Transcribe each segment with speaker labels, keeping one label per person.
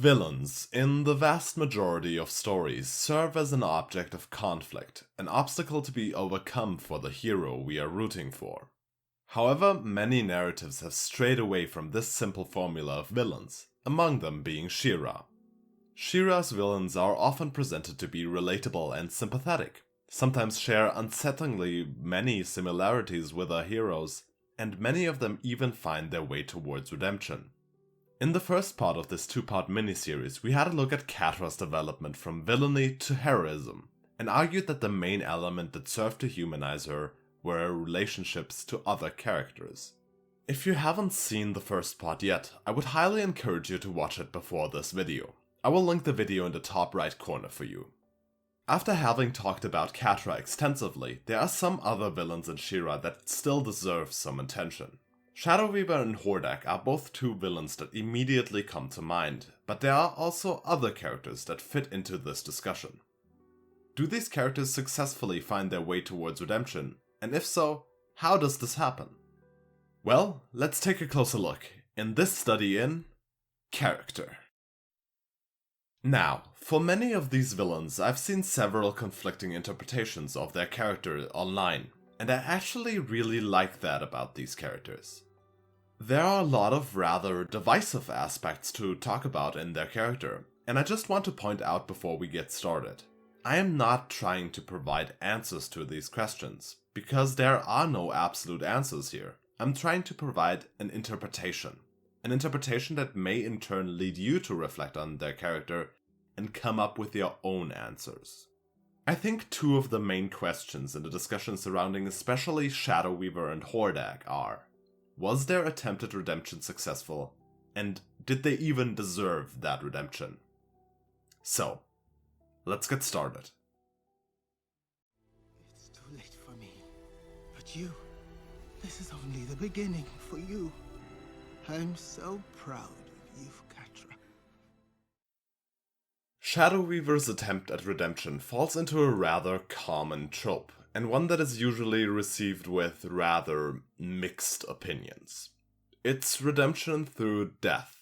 Speaker 1: Villains, in the vast majority of stories, serve as an object of conflict, an obstacle to be overcome for the hero we are rooting for. However, many narratives have strayed away from this simple formula of villains, among them being She-Ra. She-Ra's villains are often presented to be relatable and sympathetic, sometimes share unsettlingly many similarities with our heroes, and many of them even find their way towards redemption. In the first part of this two-part miniseries, we had a look at Catra's development from villainy to heroism, and argued that the main element that served to humanize her were her relationships to other characters. If you haven't seen the first part yet, I would highly encourage you to watch it before this video. I will link the video in the top right corner for you. After having talked about Catra extensively, there are some other villains in She-Ra that still deserve some attention. Shadow Weaver and Hordak are both two villains that immediately come to mind, but there are also other characters that fit into this discussion. Do these characters successfully find their way towards redemption? And if so, how does this happen? Well, let's take a closer look in this study in character. Now, for many of these villains, I've seen several conflicting interpretations of their character online, and I actually really like that about these characters. There are a lot of rather divisive aspects to talk about in their character, and I just want to point out before we get started. I am not trying to provide answers to these questions, because there are no absolute answers here. I'm trying to provide an interpretation that may in turn lead you to reflect on their character and come up with your own answers. I think two of the main questions in the discussion surrounding especially Shadow Weaver and Hordak are: was their attempted redemption successful, and did they even deserve that redemption? So, let's get started.
Speaker 2: It's too late for me, but you, this is only the beginning for you. I'm so proud of you, Catra.
Speaker 1: Shadow Weaver's attempt at redemption falls into a rather common trope, and one that is usually received with rather mixed opinions. It's redemption through death.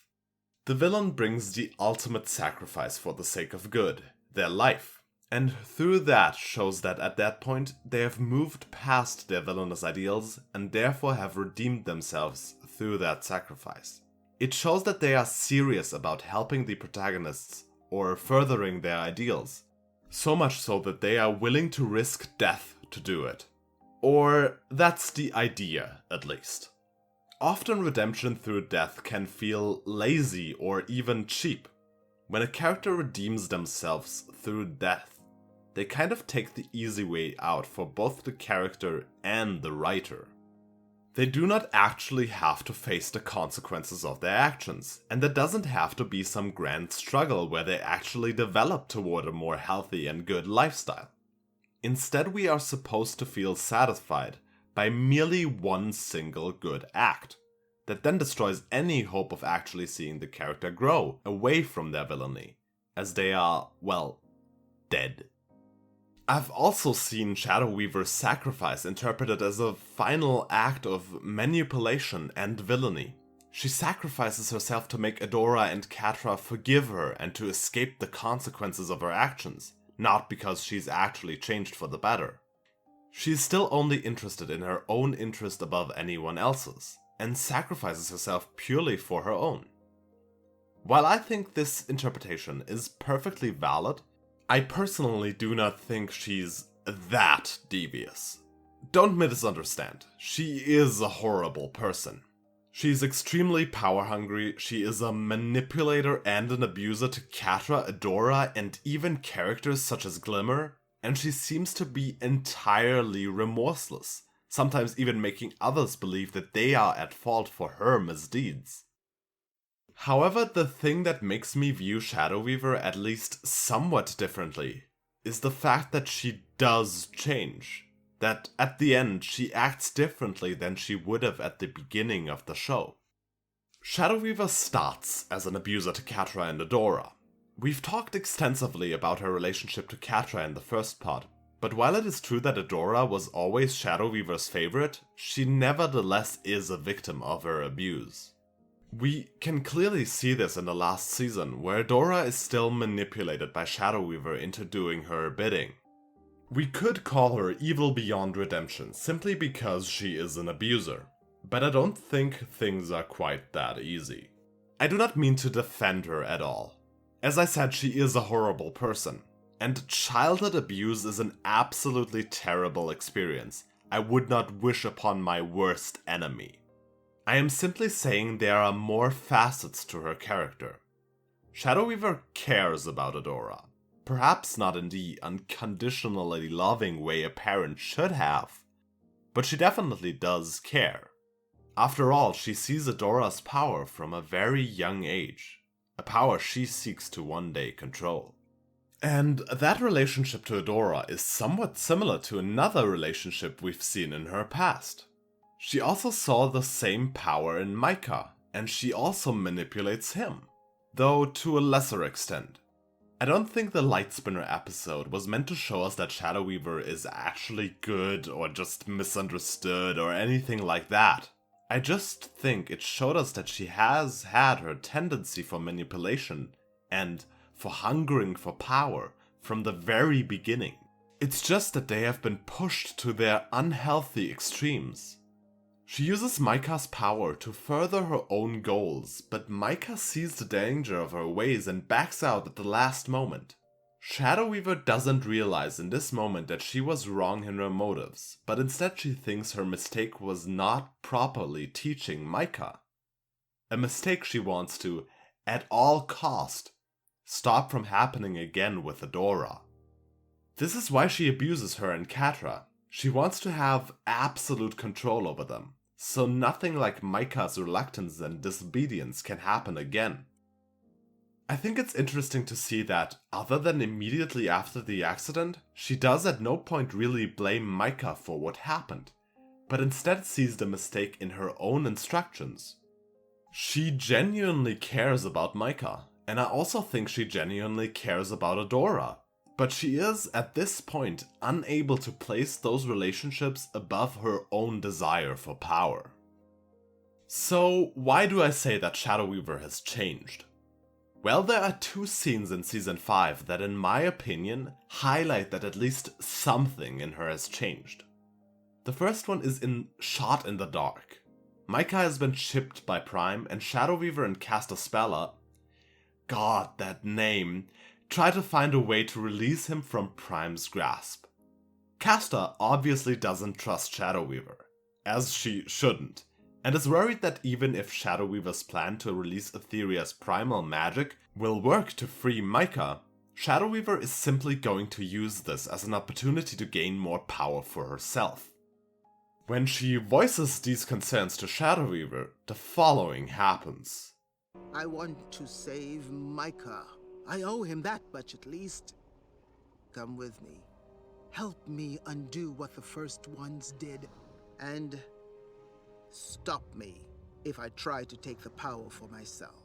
Speaker 1: The villain brings the ultimate sacrifice for the sake of good, their life, and through that shows that at that point they have moved past their villainous ideals and therefore have redeemed themselves through that sacrifice. It shows that they are serious about helping the protagonists or furthering their ideals, so much so that they are willing to risk death to do it. Or that's the idea, at least. Often redemption through death can feel lazy or even cheap. When a character redeems themselves through death, they kind of take the easy way out for both the character and the writer. They do not actually have to face the consequences of their actions, and there doesn't have to be some grand struggle where they actually develop toward a more healthy and good lifestyle. Instead, we are supposed to feel satisfied by merely one single good act, that then destroys any hope of actually seeing the character grow away from their villainy, as they are, well, dead. I've also seen Shadow Weaver's sacrifice interpreted as a final act of manipulation and villainy. She sacrifices herself to make Adora and Catra forgive her and to escape the consequences of her actions, not because she's actually changed for the better. She's still only interested in her own interest above anyone else's, and sacrifices herself purely for her own. While I think this interpretation is perfectly valid, I personally do not think she's that devious. Don't misunderstand, she is a horrible person. She's extremely power-hungry, she is a manipulator and an abuser to Catra, Adora, and even characters such as Glimmer, and she seems to be entirely remorseless, sometimes even making others believe that they are at fault for her misdeeds. However, the thing that makes me view Shadow Weaver at least somewhat differently is the fact that she does change. That at the end she acts differently than she would have at the beginning of the show. Shadow Weaver starts as an abuser to Catra and Adora. We've talked extensively about her relationship to Catra in the first part, but while it is true that Adora was always Shadow Weaver's favorite, she nevertheless is a victim of her abuse. We can clearly see this in the last season, where Adora is still manipulated by Shadow Weaver into doing her bidding. We could call her evil beyond redemption simply because she is an abuser, but I don't think things are quite that easy. I do not mean to defend her at all. As I said, she is a horrible person, and childhood abuse is an absolutely terrible experience I would not wish upon my worst enemy. I am simply saying there are more facets to her character. Shadow Weaver cares about Adora. Perhaps not in the unconditionally loving way a parent should have, but she definitely does care. After all, she sees Adora's power from a very young age, a power she seeks to one day control. And that relationship to Adora is somewhat similar to another relationship we've seen in her past. She also saw the same power in Micah, and she also manipulates him, though to a lesser extent. I don't think the Lightspinner episode was meant to show us that Shadow Weaver is actually good or just misunderstood or anything like that. I just think it showed us that she has had her tendency for manipulation and for hungering for power from the very beginning. It's just that they have been pushed to their unhealthy extremes. She uses Micah's power to further her own goals, but Micah sees the danger of her ways and backs out at the last moment. Shadow Weaver doesn't realize in this moment that she was wrong in her motives, but instead she thinks her mistake was not properly teaching Micah. A mistake she wants to, at all cost, stop from happening again with Adora. This is why she abuses her and Catra. She wants to have absolute control over them, so nothing like Micah's reluctance and disobedience can happen again. I think it's interesting to see that, other than immediately after the accident, she does at no point really blame Micah for what happened, but instead sees the mistake in her own instructions. She genuinely cares about Micah, and I also think she genuinely cares about Adora, but she is, at this point, unable to place those relationships above her own desire for power. So, why do I say that Shadow Weaver has changed? Well, there are two scenes in Season 5 that, in my opinion, highlight that at least something in her has changed. The first one is in Shot in the Dark. Micah has been shipped by Prime, and Shadow Weaver and Caster Spella, God, that name, try to find a way to release him from Prime's grasp. Caster obviously doesn't trust Shadow Weaver, as she shouldn't, and is worried that even if Shadow Weaver's plan to release Etheria's primal magic will work to free Micah, Shadow Weaver is simply going to use this as an opportunity to gain more power for herself. When she voices these concerns to Shadow Weaver, the following happens.
Speaker 2: I want to save Micah. I owe him that much at least. Come with me. Help me undo what the first ones did, and stop me if I try to take the power for myself.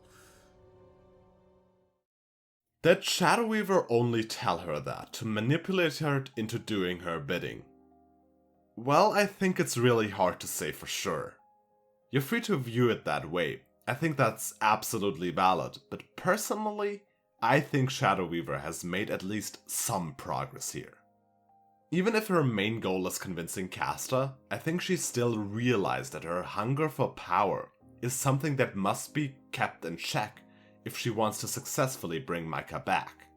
Speaker 1: Did Shadow Weaver only tell her that to manipulate her into doing her bidding? Well, I think it's really hard to say for sure. You're free to view it that way. I think that's absolutely valid, but personally, I think Shadow Weaver has made at least some progress here. Even if her main goal is convincing Caster, I think she still realized that her hunger for power is something that must be kept in check if she wants to successfully bring Micah back.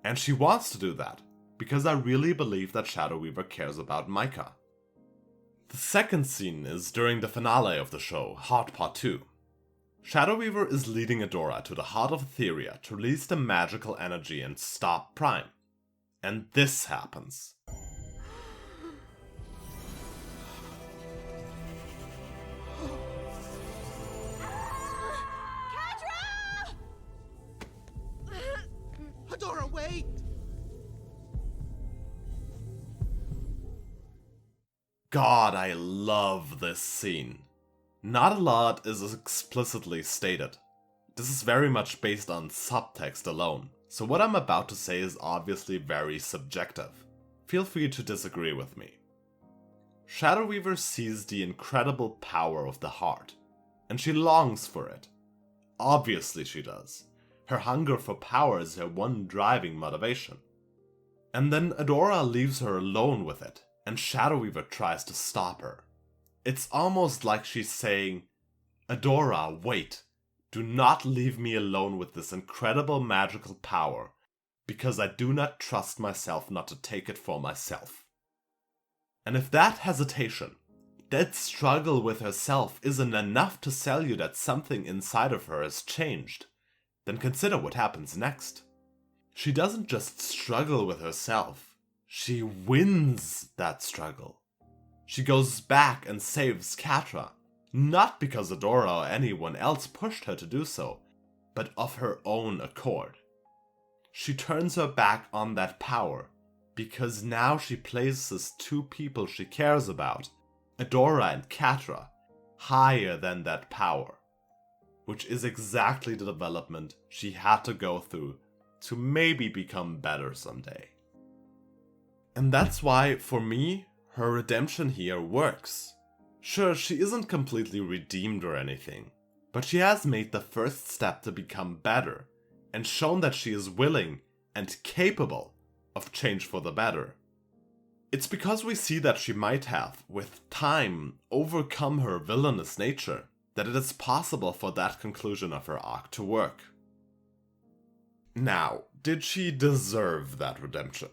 Speaker 1: And she wants to do that, because I really believe that Shadow Weaver cares about Micah. The second scene is during the finale of the show, Horde Part 2. Shadow Weaver is leading Adora to the heart of Etheria to release the magical energy and stop Prime. And this happens.
Speaker 2: Adora, wait!
Speaker 1: God, I love this scene. Not a lot is explicitly stated. This is very much based on subtext alone, so what I'm about to say is obviously very subjective. Feel free to disagree with me. Shadow Weaver sees the incredible power of the heart, and she longs for it. Obviously she does. Her hunger for power is her one driving motivation. And then Adora leaves her alone with it, and Shadow Weaver tries to stop her. It's almost like she's saying, Adora, wait. Do not leave me alone with this incredible magical power, because I do not trust myself not to take it for myself. And if that hesitation, that struggle with herself isn't enough to tell you that something inside of her has changed, then consider what happens next. She doesn't just struggle with herself, she wins that struggle. She goes back and saves Catra, not because Adora or anyone else pushed her to do so, but of her own accord. She turns her back on that power, because now she places two people she cares about, Adora and Catra, higher than that power, which is exactly the development she had to go through to maybe become better someday. And that's why, for me, her redemption here works. Sure, she isn't completely redeemed or anything, but she has made the first step to become better, and shown that she is willing and capable of change for the better. It's because we see that she might have, with time, overcome her villainous nature, that it is possible for that conclusion of her arc to work. Now, did she deserve that redemption?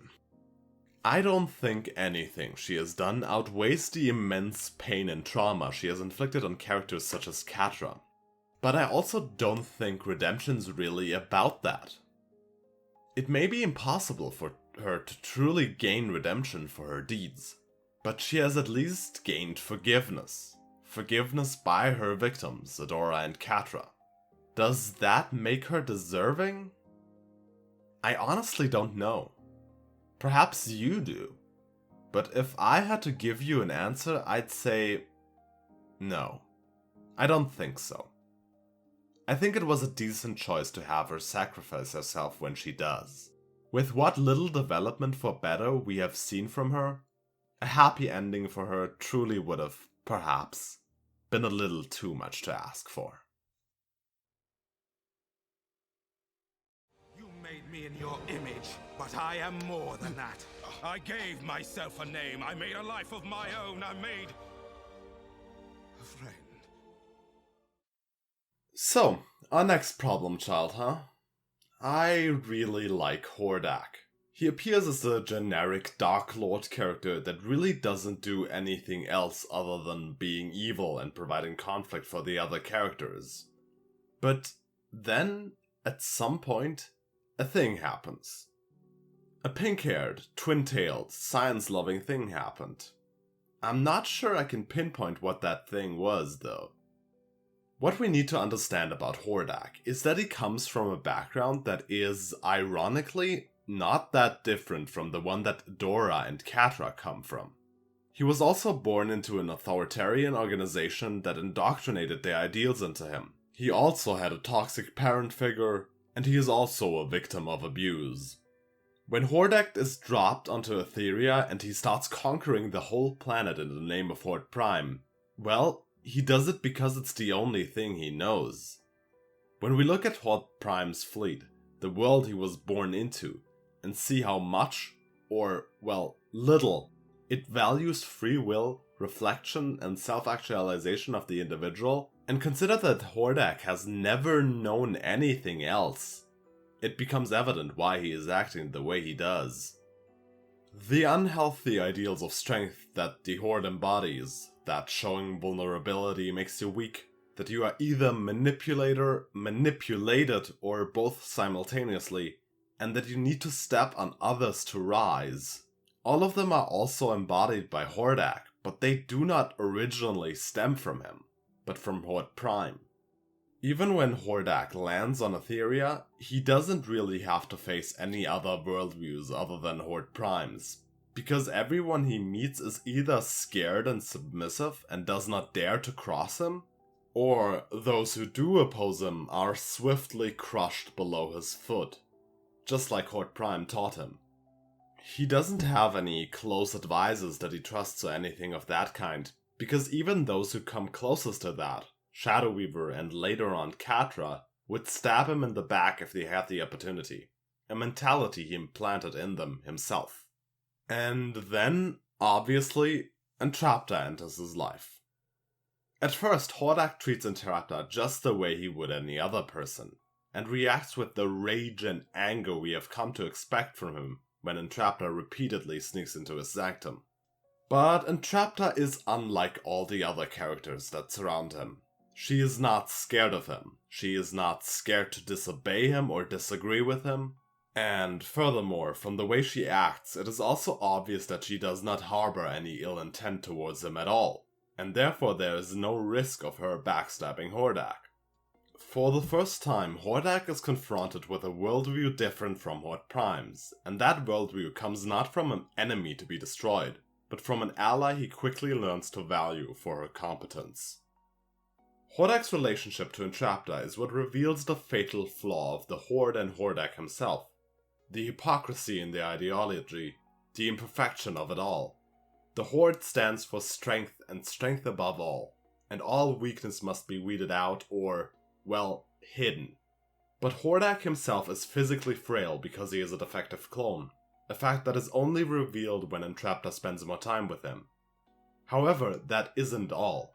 Speaker 1: I don't think anything she has done outweighs the immense pain and trauma she has inflicted on characters such as Catra. But I also don't think redemption's really about that. It may be impossible for her to truly gain redemption for her deeds, but she has at least gained forgiveness. Forgiveness by her victims, Adora and Catra. Does that make her deserving? I honestly don't know. Perhaps you do. But if I had to give you an answer, I'd say no. I don't think so. I think it was a decent choice to have her sacrifice herself when she does. With what little development for better we have seen from her, a happy ending for her truly would have, perhaps, been a little too much to ask for.
Speaker 3: You made me in your image, but I am more than that. I gave myself a name, I made a life of my own, I made a friend.
Speaker 1: So, our next problem child, huh? I really like Hordak. He appears as a generic Dark Lord character that really doesn't do anything else other than being evil and providing conflict for the other characters. But then, at some point, a thing happens. A pink-haired, twin-tailed, science-loving thing happened. I'm not sure I can pinpoint what that thing was, though. What we need to understand about Hordak is that he comes from a background that is, ironically, not that different from the one that Adora and Catra come from. He was also born into an authoritarian organization that indoctrinated their ideals into him. He also had a toxic parent figure, and he is also a victim of abuse. When Hordak is dropped onto Etheria and he starts conquering the whole planet in the name of Horde Prime, well, he does it because it's the only thing he knows. When we look at Horde Prime's fleet, the world he was born into, and see how much, or, well, little, it values free will, reflection, and self-actualization of the individual, and consider that Hordak has never known anything else, it becomes evident why he is acting the way he does. The unhealthy ideals of strength that the Horde embodies, that showing vulnerability makes you weak, that you are either manipulated, or both simultaneously, and that you need to step on others to rise. All of them are also embodied by Hordak, but they do not originally stem from him, but from Horde Prime. Even when Hordak lands on Etheria, he doesn't really have to face any other worldviews other than Horde Prime's, because everyone he meets is either scared and submissive and does not dare to cross him, or those who do oppose him are swiftly crushed below his foot, just like Horde Prime taught him. He doesn't have any close advisors that he trusts or anything of that kind, because even those who come closest to that Shadow Weaver and later on Catra would stab him in the back if they had the opportunity, a mentality he implanted in them himself. And then, obviously, Entrapta enters his life. At first, Hordak treats Entrapta just the way he would any other person, and reacts with the rage and anger we have come to expect from him when Entrapta repeatedly sneaks into his sanctum. But Entrapta is unlike all the other characters that surround him. She is not scared of him, she is not scared to disobey him or disagree with him, and furthermore, from the way she acts, it is also obvious that she does not harbor any ill intent towards him at all, and therefore there is no risk of her backstabbing Hordak. For the first time, Hordak is confronted with a worldview different from Horde Prime's, and that worldview comes not from an enemy to be destroyed, but from an ally he quickly learns to value for her competence. Hordak's relationship to Entrapta is what reveals the fatal flaw of the Horde and Hordak himself, the hypocrisy in the ideology, the imperfection of it all. The Horde stands for strength and strength above all, and all weakness must be weeded out or, well, hidden. But Hordak himself is physically frail because he is a defective clone, a fact that is only revealed when Entrapta spends more time with him. However, that isn't all.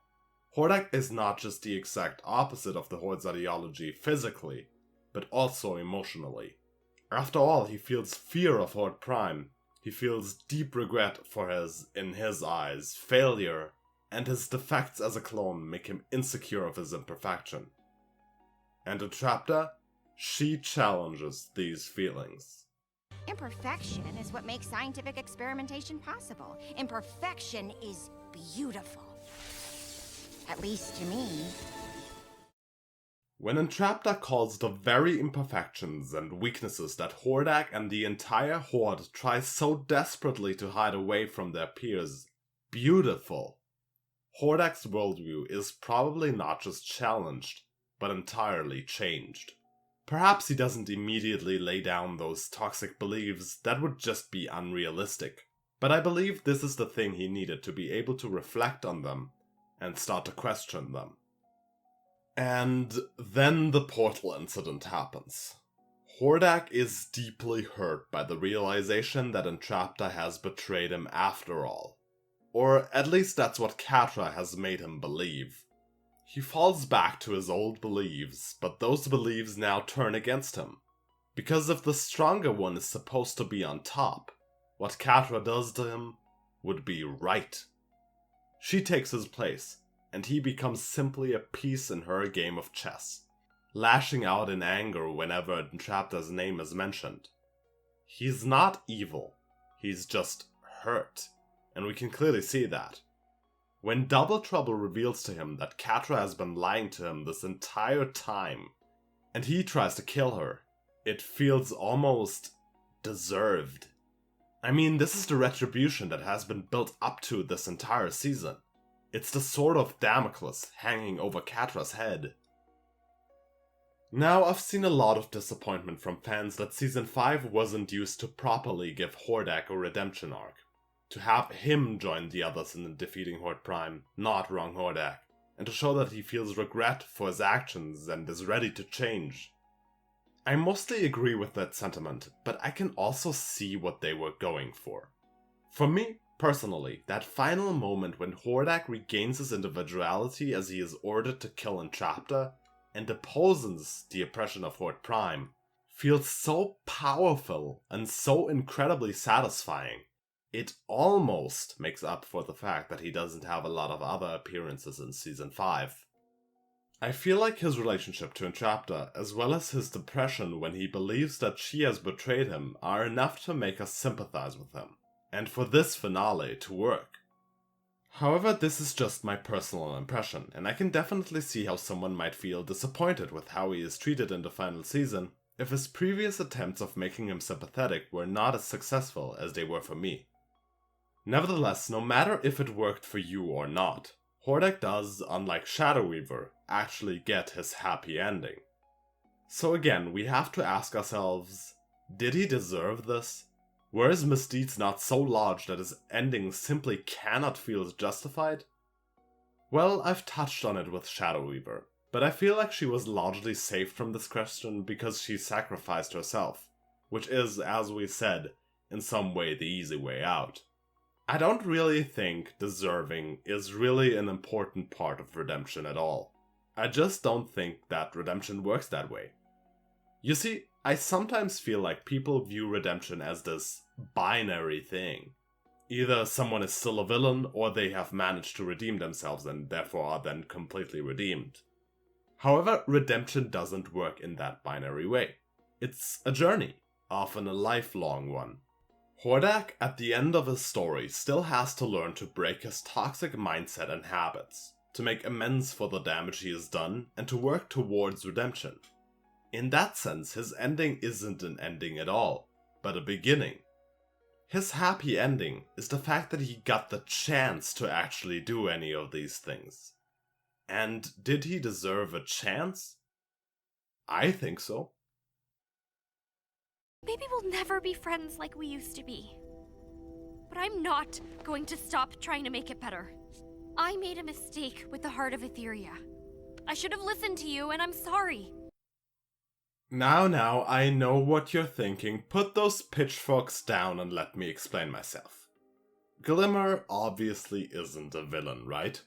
Speaker 1: Hordak is not just the exact opposite of the Horde's ideology physically, but also emotionally. After all, he feels fear of Horde Prime, he feels deep regret for his, in his eyes, failure, and his defects as a clone make him insecure of his imperfection. And Entrapta, she challenges these feelings.
Speaker 4: Imperfection is what makes scientific experimentation possible. Imperfection is beautiful. At least to me.
Speaker 1: When Entrapta calls the very imperfections and weaknesses that Hordak and the entire Horde try so desperately to hide away from their peers beautiful, Hordak's worldview is probably not just challenged, but entirely changed. Perhaps he doesn't immediately lay down those toxic beliefs, that would just be unrealistic, but I believe this is the thing he needed to be able to reflect on them and start to question them. And then the portal incident happens. Hordak is deeply hurt by the realization that Entrapta has betrayed him after all. Or at least that's what Catra has made him believe. He falls back to his old beliefs, but those beliefs now turn against him. Because if the stronger one is supposed to be on top, what Catra does to him would be right. She takes his place, and he becomes simply a piece in her game of chess, lashing out in anger whenever Entrapta's name is mentioned. He's not evil, he's just hurt, and we can clearly see that. When Double Trouble reveals to him that Catra has been lying to him this entire time, and he tries to kill her, it feels almost deserved. I mean, this is the retribution that has been built up to this entire season. It's the sword of Damocles hanging over Catra's head. Now, I've seen a lot of disappointment from fans that Season 5 wasn't used to properly give Hordak a redemption arc. To have him join the others in defeating Horde Prime, not wrong Hordak, and to show that he feels regret for his actions and is ready to change. I mostly agree with that sentiment, but I can also see what they were going for. For me, personally, that final moment when Hordak regains his individuality as he is ordered to kill Entrapta and opposes the oppression of Horde Prime feels so powerful and so incredibly satisfying. It almost makes up for the fact that he doesn't have a lot of other appearances in Season 5. I feel like his relationship to Entrapta, as well as his depression when he believes that she has betrayed him, are enough to make us sympathize with him, and for this finale to work. However, this is just my personal impression, and I can definitely see how someone might feel disappointed with how he is treated in the final season, if his previous attempts of making him sympathetic were not as successful as they were for me. Nevertheless, no matter if it worked for you or not, Hordak does, unlike Shadow Weaver, actually get his happy ending. So again, we have to ask ourselves, did he deserve this? Were his misdeeds not so large that his ending simply cannot feel justified? Well, I've touched on it with Shadow Weaver, but I feel like she was largely saved from this question because she sacrificed herself, which is, as we said, in some way the easy way out. I don't really think deserving is really an important part of redemption at all. I just don't think that redemption works that way. You see, I sometimes feel like people view redemption as this binary thing. Either someone is still a villain, or they have managed to redeem themselves and therefore are then completely redeemed. However, redemption doesn't work in that binary way. It's a journey, often a lifelong one. Hordak, at the end of his story, still has to learn to break his toxic mindset and habits, to make amends for the damage he has done, and to work towards redemption. In that sense, his ending isn't an ending at all, but a beginning. His happy ending is the fact that he got the chance to actually do any of these things. And did he deserve a chance? I think so.
Speaker 5: Maybe we'll never be friends like we used to be. But I'm not going to stop trying to make it better. I made a mistake with the Heart of Etheria. I should have listened to you, and I'm sorry.
Speaker 1: Now, I know what you're thinking. Put those pitchforks down and let me explain myself. Glimmer obviously isn't a villain, right?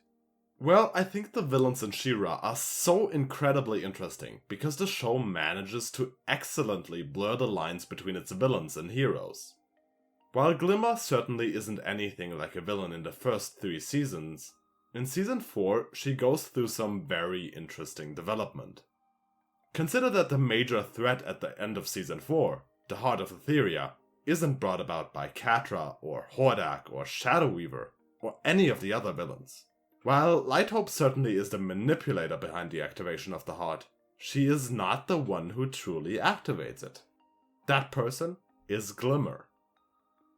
Speaker 1: Well, I think the villains in She-Ra are so incredibly interesting because the show manages to excellently blur the lines between its villains and heroes. While Glimmer certainly isn't anything like a villain in the first 3 seasons, in Season 4 she goes through some very interesting development. Consider that the major threat at the end of Season 4, the Heart of Etheria, isn't brought about by Catra or Hordak or Shadow Weaver or any of the other villains. While Lighthope certainly is the manipulator behind the activation of the heart, she is not the one who truly activates it. That person is Glimmer.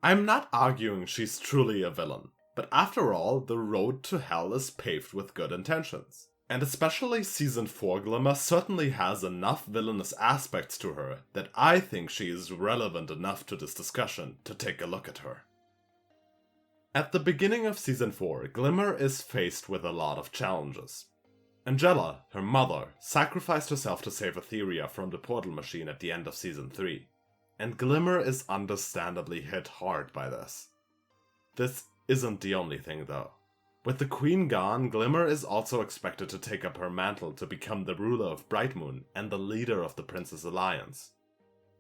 Speaker 1: I'm not arguing she's truly a villain, but after all, the road to hell is paved with good intentions. And especially Season 4 Glimmer certainly has enough villainous aspects to her that I think she is relevant enough to this discussion to take a look at her. At the beginning of Season 4, Glimmer is faced with a lot of challenges. Angela, her mother, sacrificed herself to save Etheria from the portal machine at the end of Season 3, and Glimmer is understandably hit hard by this. This isn't the only thing though. With the Queen gone, Glimmer is also expected to take up her mantle to become the ruler of Brightmoon and the leader of the Princess Alliance.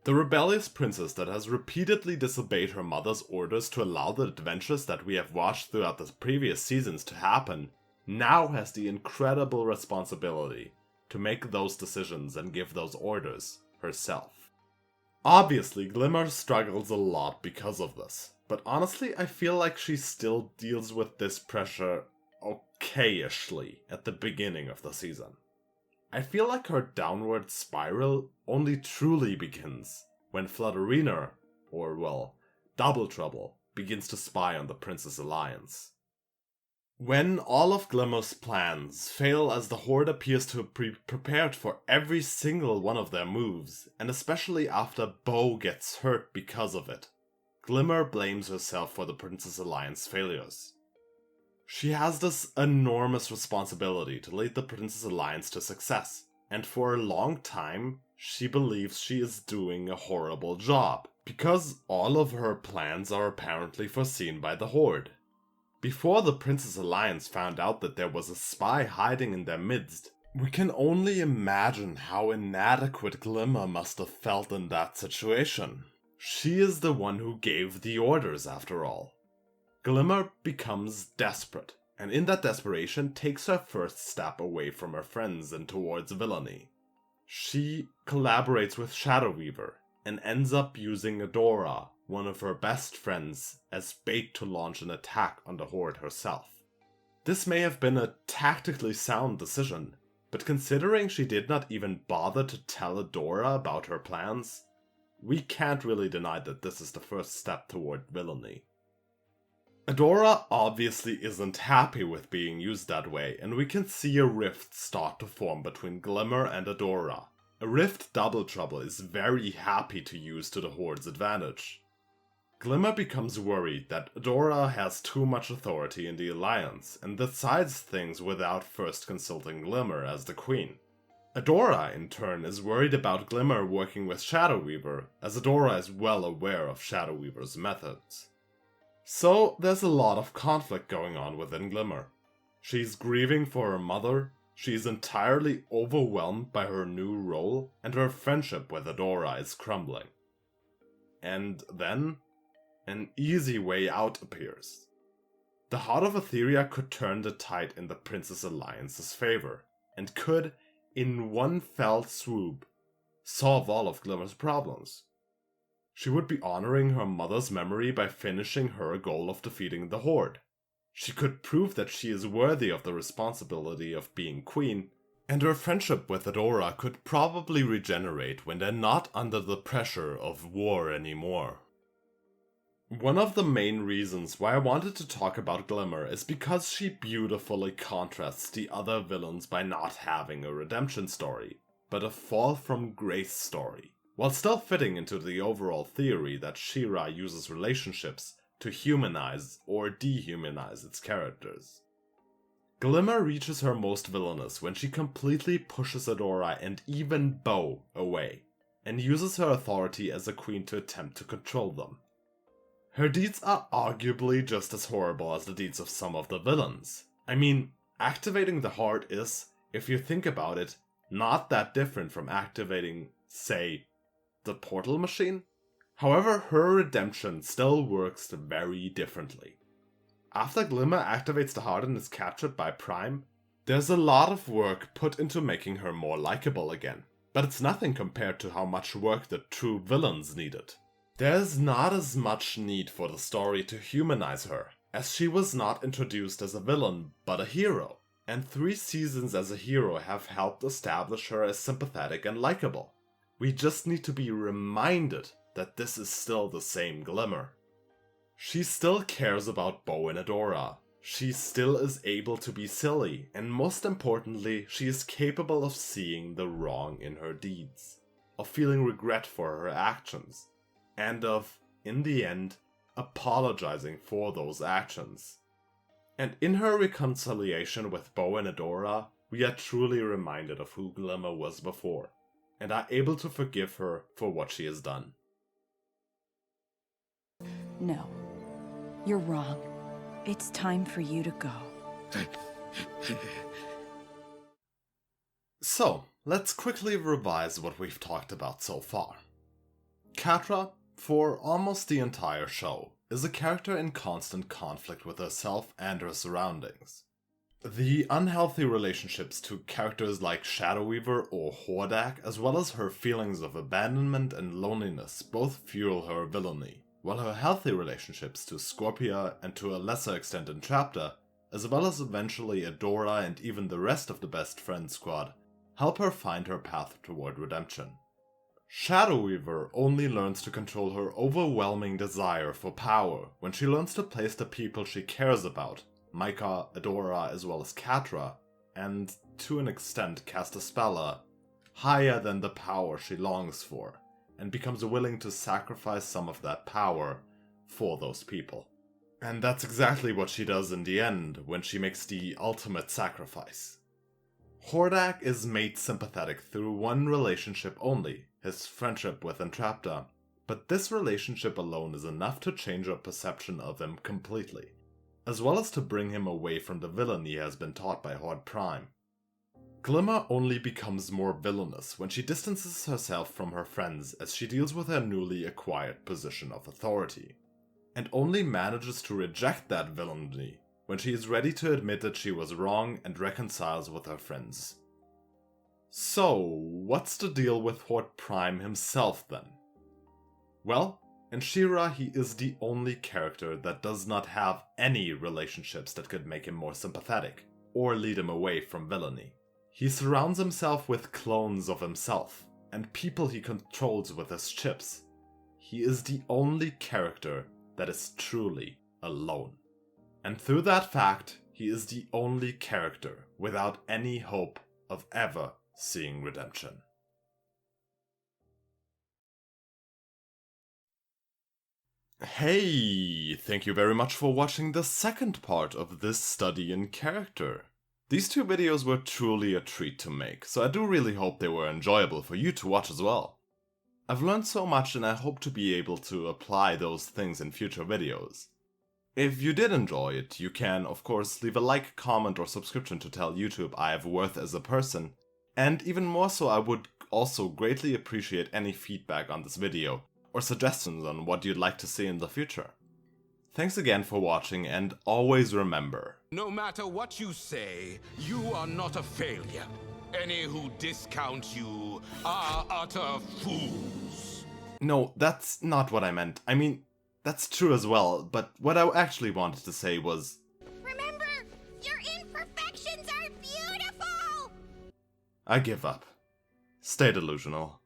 Speaker 1: The rebellious princess that has repeatedly disobeyed her mother's orders to allow the adventures that we have watched throughout the previous seasons to happen, now has the incredible responsibility to make those decisions and give those orders herself. Obviously, Glimmer struggles a lot because of this, but honestly I feel like she still deals with this pressure okay-ishly at the beginning of the season. I feel like her downward spiral only truly begins when Flutterina, or well, Double Trouble, begins to spy on the Princess Alliance. When all of Glimmer's plans fail as the Horde appears to be prepared for every single one of their moves, and especially after Bo gets hurt because of it, Glimmer blames herself for the Princess Alliance failures. She has this enormous responsibility to lead the Princess Alliance to success, and for a long time, she believes she is doing a horrible job, because all of her plans are apparently foreseen by the Horde. Before the Princess Alliance found out that there was a spy hiding in their midst, we can only imagine how inadequate Glimmer must have felt in that situation. She is the one who gave the orders after all. Glimmer becomes desperate, and in that desperation takes her first step away from her friends and towards villainy. She collaborates with Shadow Weaver, and ends up using Adora, one of her best friends, as bait to launch an attack on the Horde herself. This may have been a tactically sound decision, but considering she did not even bother to tell Adora about her plans, we can't really deny that this is the first step toward villainy. Adora obviously isn't happy with being used that way, and we can see a rift start to form between Glimmer and Adora. A rift Double Trouble is very happy to use to the Horde's advantage. Glimmer becomes worried that Adora has too much authority in the Alliance and decides things without first consulting Glimmer as the Queen. Adora, in turn, is worried about Glimmer working with Shadow Weaver, as Adora is well aware of Shadow Weaver's methods. So there's a lot of conflict going on within Glimmer. She's grieving for her mother, she's entirely overwhelmed by her new role, and her friendship with Adora is crumbling. And then, an easy way out appears. The Heart of Etheria could turn the tide in the Princess Alliance's favor, and could, in one fell swoop, solve all of Glimmer's problems. She would be honoring her mother's memory by finishing her goal of defeating the Horde. She could prove that she is worthy of the responsibility of being queen, and her friendship with Adora could probably regenerate when they're not under the pressure of war anymore. One of the main reasons why I wanted to talk about Glimmer is because she beautifully contrasts the other villains by not having a redemption story, but a fall from grace story, while still fitting into the overall theory that She-Ra uses relationships to humanize or dehumanize its characters. Glimmer reaches her most villainous when she completely pushes Adora and even Bow away, and uses her authority as a queen to attempt to control them. Her deeds are arguably just as horrible as the deeds of some of the villains. I mean, activating the heart is, if you think about it, not that different from activating, say, the portal machine. However, her redemption still works very differently. After Glimmer activates the heart and is captured by Prime, there's a lot of work put into making her more likable again, but it's nothing compared to how much work the true villains needed. There's not as much need for the story to humanize her, as she was not introduced as a villain, but a hero, and 3 seasons as a hero have helped establish her as sympathetic and likable. We just need to be reminded that this is still the same Glimmer. She still cares about Bow and Adora, she still is able to be silly, and most importantly, she is capable of seeing the wrong in her deeds, of feeling regret for her actions, and of, in the end, apologizing for those actions. And in her reconciliation with Bow and Adora, we are truly reminded of who Glimmer was before, and are able to forgive her for what she has done.
Speaker 6: No, you're wrong. It's time for you to go.
Speaker 1: So, let's quickly revise what we've talked about so far. Catra, for almost the entire show, is a character in constant conflict with herself and her surroundings. The unhealthy relationships to characters like Shadow Weaver or Hordak, as well as her feelings of abandonment and loneliness, both fuel her villainy, while her healthy relationships to Scorpia and to a lesser extent Entrapta, as well as eventually Adora and even the rest of the Best Friend squad, help her find her path toward redemption. Shadow Weaver only learns to control her overwhelming desire for power when she learns to place the people she cares about, Micah, Adora, as well as Catra, and, to an extent, Castaspella, higher than the power she longs for, and becomes willing to sacrifice some of that power for those people. And that's exactly what she does in the end, when she makes the ultimate sacrifice. Hordak is made sympathetic through one relationship only, his friendship with Entrapta, but this relationship alone is enough to change her perception of him completely, as well as to bring him away from the villainy he has been taught by Horde Prime. Glimmer only becomes more villainous when she distances herself from her friends as she deals with her newly acquired position of authority, and only manages to reject that villainy when she is ready to admit that she was wrong and reconciles with her friends. So, what's the deal with Horde Prime himself then? Well, in She-Ra he is the only character that does not have any relationships that could make him more sympathetic, or lead him away from villainy. He surrounds himself with clones of himself, and people he controls with his chips. He is the only character that is truly alone. And through that fact, he is the only character without any hope of ever seeing redemption. Hey, thank you very much for watching the second part of this study in character. These two videos were truly a treat to make, so I do really hope they were enjoyable for you to watch as well. I've learned so much and I hope to be able to apply those things in future videos. If you did enjoy it, you can, of course, leave a like, comment, or subscription to tell YouTube I have worth as a person. And even more so, I would also greatly appreciate any feedback on this video, or suggestions on what you'd like to see in the future. Thanks again for watching, and always remember:
Speaker 3: No matter what you say, you are not a failure. Any who discount you are utter fools.
Speaker 1: No, that's not what I meant. I mean, that's true as well, but what I actually wanted to say was...
Speaker 4: Remember, your imperfections are beautiful!
Speaker 1: I give up. Stay delusional.